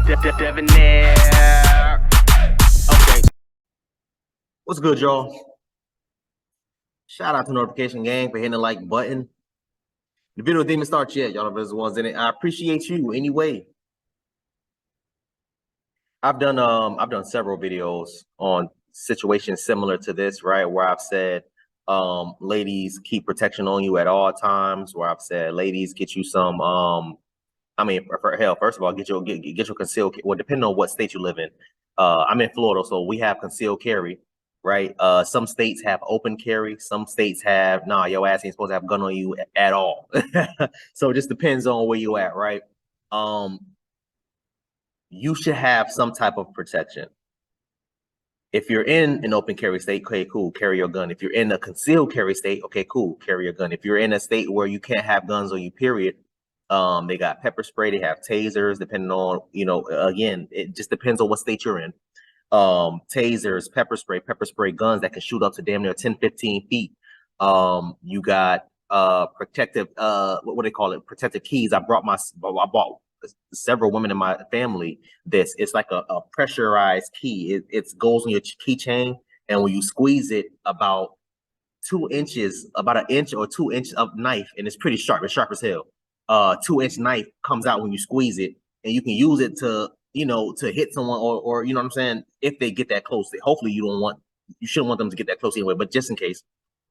Debonair. Okay. What's good, y'all? Shout out to Notification Gang for hitting the like button. The video didn't even start yet, y'all. If there's ones in it, I appreciate you anyway. I've done several videos on situations similar to this, right? Where I've said, ladies, keep protection on you at all times. Where I've said, ladies, get you some, I mean, for hell, first of all, get your concealed. Well, depending on what state you live in. I'm in Florida, so we have concealed carry, right? Some states have open carry. Some states have, nah, your ass ain't supposed to have a gun on you at all. So it just depends on where you at, right? You should have some type of protection. If you're in an open carry state, okay, cool, carry your gun. If you're in a concealed carry state, okay, cool, carry your gun. If you're in a state where you can't have guns on you, period, they got pepper spray, they have tasers, depending on, again, it just depends on what state you're in. Tasers, pepper spray guns that can shoot up to damn near 10, 15 feet. You got protective, what do they call it? Protective keys. I bought several women in my family this. It's like a pressurized key. It goes on your keychain, and when you squeeze it about 2 inches, about an inch or 2 inches of knife, and it's pretty sharp. It's sharp as hell. 2-inch knife comes out when you squeeze it, and you can use it to to hit someone, or you know what I'm saying, if they get that close. Hopefully you shouldn't want them to get that close anyway, but just in case,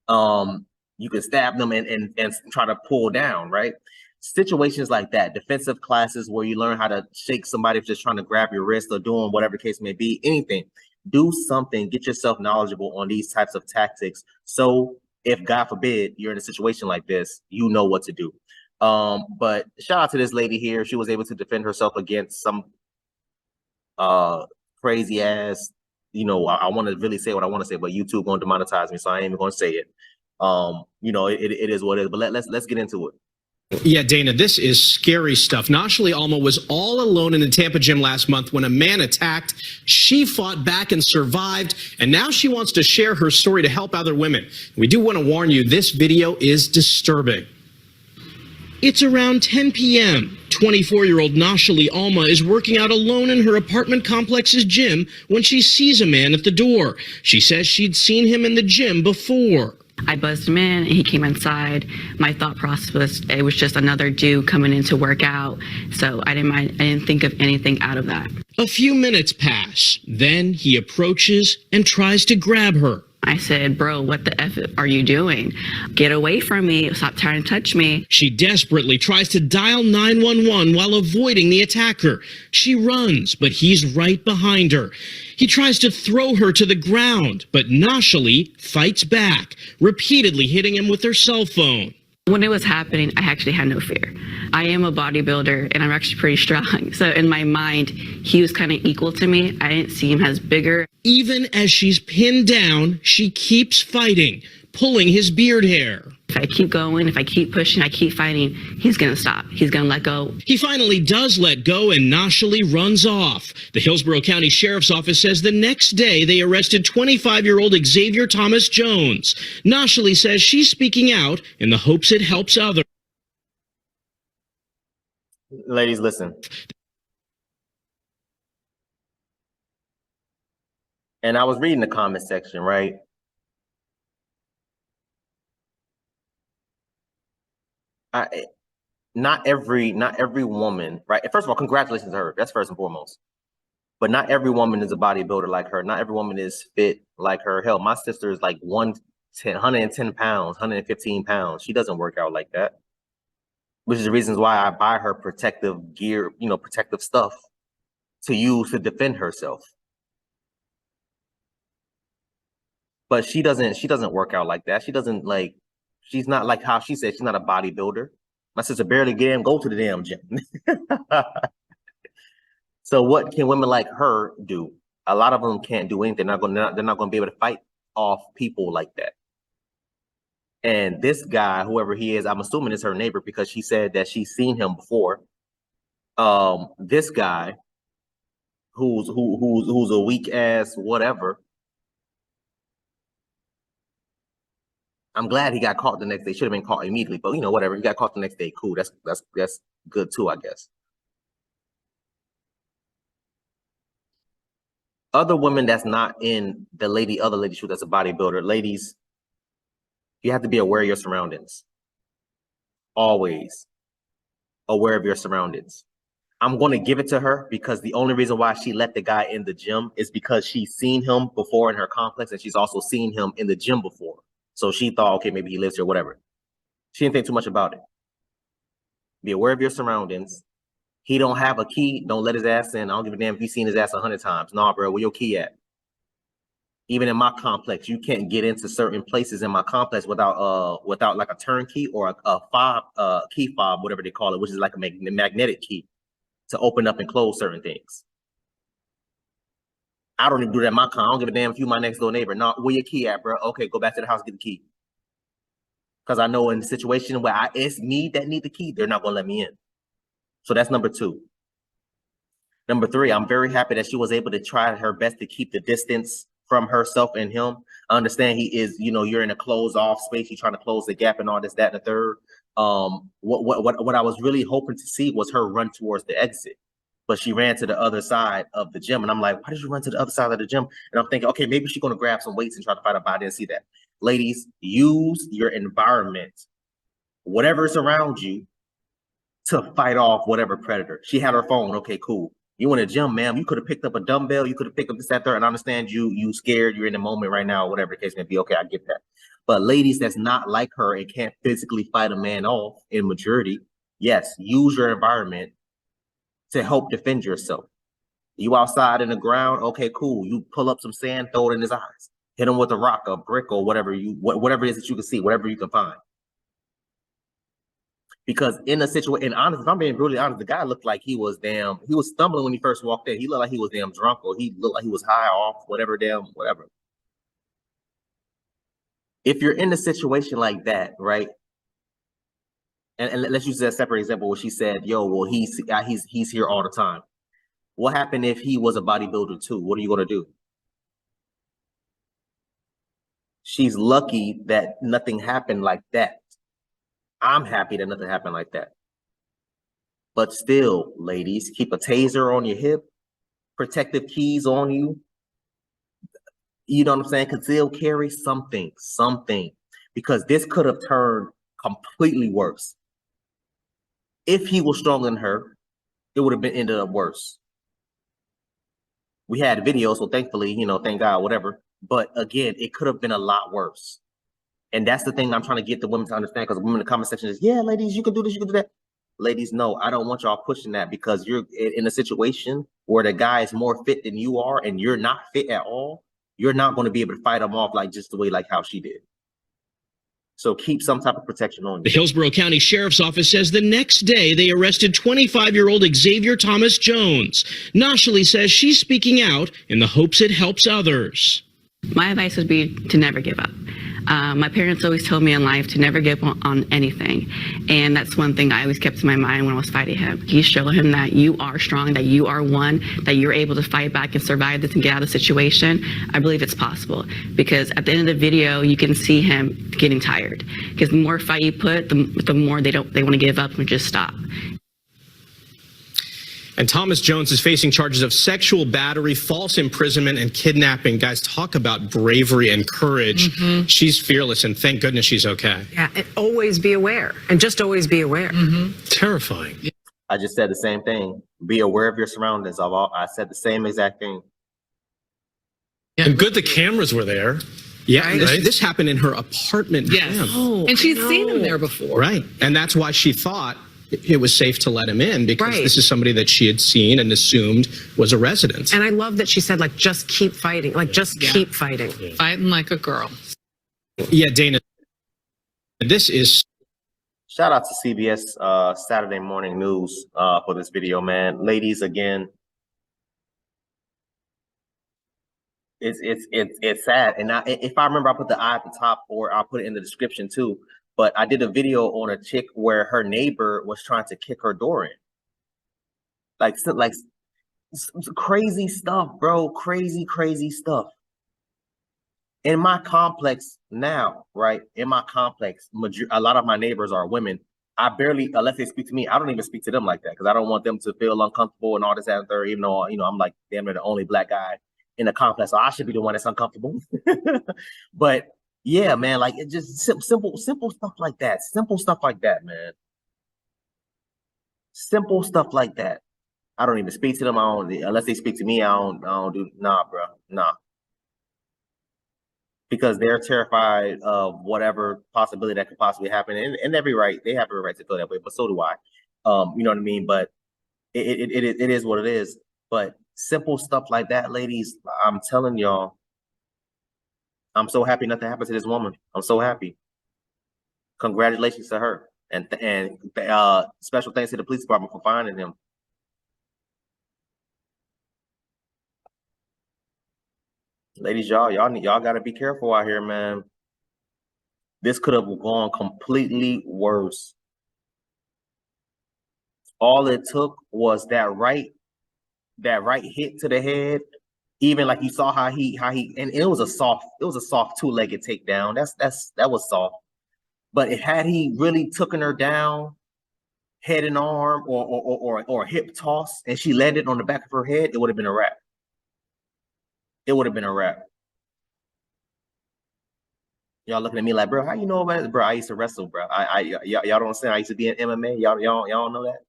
you can stab them and try to pull down, right? Situations like that, defensive classes where you learn how to shake somebody just trying to grab your wrist or doing whatever the case may be, anything. Do something, get yourself knowledgeable on these types of tactics. So if God forbid you're in a situation like this, you know what to do. But shout out to this lady here. She was able to defend herself against some crazy ass, I want to really say what I want to say, but YouTube gonna demonetize me, so I ain't even gonna say it. It is what it is, but let's get into it. Yeah, Dana, this is scary stuff. Noshali Alma was all alone in a Tampa gym last month when a man attacked. She fought back and survived, and now she wants to share her story to help other women. We do want to warn you, this video is disturbing. It's around 10 p.m. 24-year-old Noshali Alma is working out alone in her apartment complex's gym when she sees a man at the door. She says she'd seen him in the gym before. I buzzed him in and he came inside. My thought process was it was just another dude coming in to work out. So I didn't think of anything out of that. A few minutes pass. Then he approaches and tries to grab her. I said, bro, what the F are you doing? Get away from me. Stop trying to touch me. She desperately tries to dial 911 while avoiding the attacker. She runs, but he's right behind her. He tries to throw her to the ground, but Noshali fights back, repeatedly hitting him with her cell phone. When it was happening, I actually had no fear. I am a bodybuilder and I'm actually pretty strong. So in my mind, he was kind of equal to me. I didn't see him as bigger. Even as she's pinned down, she keeps fighting, pulling his beard hair. If I keep going, if I keep pushing, I keep fighting, he's going to stop. He's going to let go. He finally does let go and Noshali runs off. The Hillsborough County Sheriff's Office says the next day they arrested 25-year-old Xavier Thomas Jones. Noshali says she's speaking out in the hopes it helps others. Ladies, listen. And I was reading the comment section, right? Not every woman, right? First of all, congratulations to her. That's first and foremost. But not every woman is a bodybuilder like her. Not every woman is fit like her. Hell, my sister is like 110 pounds, 115 pounds. She doesn't work out like that. Which is the reasons why I buy her protective gear, protective stuff to use to defend herself. But she doesn't work out like that. She's not like how she said she's not a bodybuilder. My sister barely go to the damn gym. So what can women like her do? A lot of them can't do anything. They're not going to be able to fight off people like that. And this guy, whoever he is, I'm assuming it's her neighbor because she said that she's seen him before. This guy, who's a weak ass whatever. I'm glad he got caught the next day. Should have been caught immediately, but whatever. He got caught the next day. Cool. That's good too, I guess. Other women that's not in the other lady shoe that's a bodybuilder, ladies, you have to be aware of your surroundings. Always aware of your surroundings. I'm going to give it to her because the only reason why she let the guy in the gym is because she's seen him before in her complex, and she's also seen him in the gym before. So she thought, okay, maybe he lives here, whatever. She didn't think too much about it. Be aware of your surroundings. He don't have a key. Don't let his ass in. I don't give a damn if you've seen his ass 100 times. Nah, bro, where your key at? Even in my complex, you can't get into certain places in my complex without like a turnkey or a fob, key fob, whatever they call it, which is like a magnetic key to open up and close certain things. I don't even do that in my con. I don't give a damn if you my next door neighbor. No, where your key at, bro? Okay, go back to the house, get the key. Because I know in the situation where it's me that need the key, they're not gonna let me in. So that's number 2. Number 3, I'm very happy that she was able to try her best to keep the distance from herself and him. I understand he is, you're in a closed off space, you're trying to close the gap and all this, that, and the third. What I was really hoping to see was her run towards the exit, but she ran to the other side of the gym, and I'm like, why did you run to the other side of the gym? And I'm thinking, okay, maybe she's gonna grab some weights and try to fight a body. I didn't see that. Ladies, use your environment, whatever's around you, to fight off whatever predator. She had her phone. Okay, cool. You in a gym, ma'am. You could have picked up a dumbbell. You could have picked up this, that, there. And I understand you scared. You're in the moment right now, whatever the case may be. Okay, I get that. But ladies that's not like her and can't physically fight a man off in maturity, yes, use your environment to help defend yourself. You outside in the ground. Okay, cool. You pull up some sand, throw it in his eyes. Hit him with a rock, a brick, or whatever it is that you can see, whatever you can find. Because in a situation, and honest, if I'm being brutally honest, the guy looked like he was stumbling when he first walked in. He looked like he was damn drunk, or he looked like he was high off, whatever. If you're in a situation like that, right? And let's use that separate example where she said, yo, well, he's here all the time. What happened if he was a bodybuilder too? What are you gonna do? She's lucky that nothing happened like that. I'm happy that nothing happened like that. But still, ladies, keep a taser on your hip, protective keys on you. You know what I'm saying? Conceal carry something. Because this could have turned completely worse. If he was stronger than her, it would have ended up worse. We had video, so thankfully, thank God, whatever. But again, it could have been a lot worse. And that's the thing I'm trying to get the women to understand, because women in the comment section is, yeah, ladies, you can do this, you can do that. Ladies, no, I don't want y'all pushing that, because you're in a situation where the guy is more fit than you are and you're not fit at all. You're not going to be able to fight him off just the way how she did. So keep some type of protection on you. The Hillsborough County Sheriff's Office says the next day they arrested 25-year-old Xavier Thomas Jones. Noshely says she's speaking out in the hopes it helps others. My advice would be to never give up. My parents always told me in life to never give up on anything. And that's one thing I always kept in my mind when I was fighting him. You show him that you are strong, that you are one, that you're able to fight back and survive this and get out of the situation. I believe it's possible, because at the end of the video, you can see him getting tired. Because the more fight you put, the more they want to give up and just stop. And Thomas Jones is facing charges of sexual battery, false imprisonment, and kidnapping. Guys, talk about bravery and courage. Mm-hmm. She's fearless, and thank goodness she's okay. Yeah, and always be aware. And just always be aware. Mm-hmm. Terrifying. I just said the same thing. Be aware of your surroundings. I said the same exact thing. Yeah, and good the cameras were there. Yeah, right? This happened in her apartment. Yes. Oh, and she'd seen him there before. Right. And that's why she thought it was safe to let him in, because this is somebody that she had seen and assumed was a resident. And I love that she said, just keep fighting. Keep fighting. Yeah. Fighting like a girl. Yeah, Dana, this is... Shout out to CBS Saturday Morning News for this video, man. Ladies, again, it's sad. And if I remember, I put the eye at the top, or I'll put it in the description too. But I did a video on a chick where her neighbor was trying to kick her door in. Like crazy stuff, bro. Crazy stuff. In my complex now, right? In my complex, a lot of my neighbors are women. I barely, unless they speak to me, I don't even speak to them like that, because I don't want them to feel uncomfortable and all this, that, and third, even though, I'm like damn near the only black guy in a complex. So I should be the one that's uncomfortable. But yeah, man, like it just simple stuff like that. Simple stuff like that, man. Simple stuff like that. I don't even speak to them. Unless they speak to me, I don't do, nah, bro, nah. Because they're terrified of whatever possibility that could possibly happen. And every right, they have every right to feel that way, but so do I. You know what I mean? But it is what it is. But simple stuff like that, ladies, I'm telling y'all, I'm so happy nothing happened to this woman. I'm so happy. Congratulations to her. And special thanks to the police department for finding him. Ladies, y'all gotta be careful out here, man. This could have gone completely worse. All it took was that right hit to the head. Even like you saw how he and it was a soft 2-legged takedown. That was soft. But had he really taken her down, head and arm or a hip toss, and she landed on the back of her head, it would have been a wrap. It would have been a wrap. Y'all looking at me like, bro, how you know about it? Bro, I used to wrestle, bro. Y'all don't understand. I used to be in MMA. Y'all don't know that?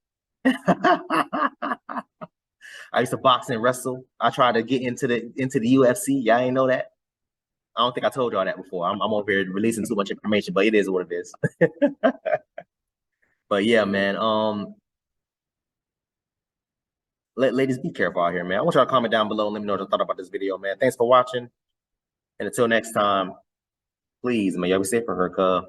I used to box and wrestle. I tried to get into the UFC. Y'all ain't know that? I don't think I told y'all that before. I'm over here releasing too much information, but it is what it is. But yeah, man. Ladies, be careful out here, man. I want y'all to comment down below and let me know what you thought about this video, man. Thanks for watching. And until next time, please, man, y'all be safe for her, cuz.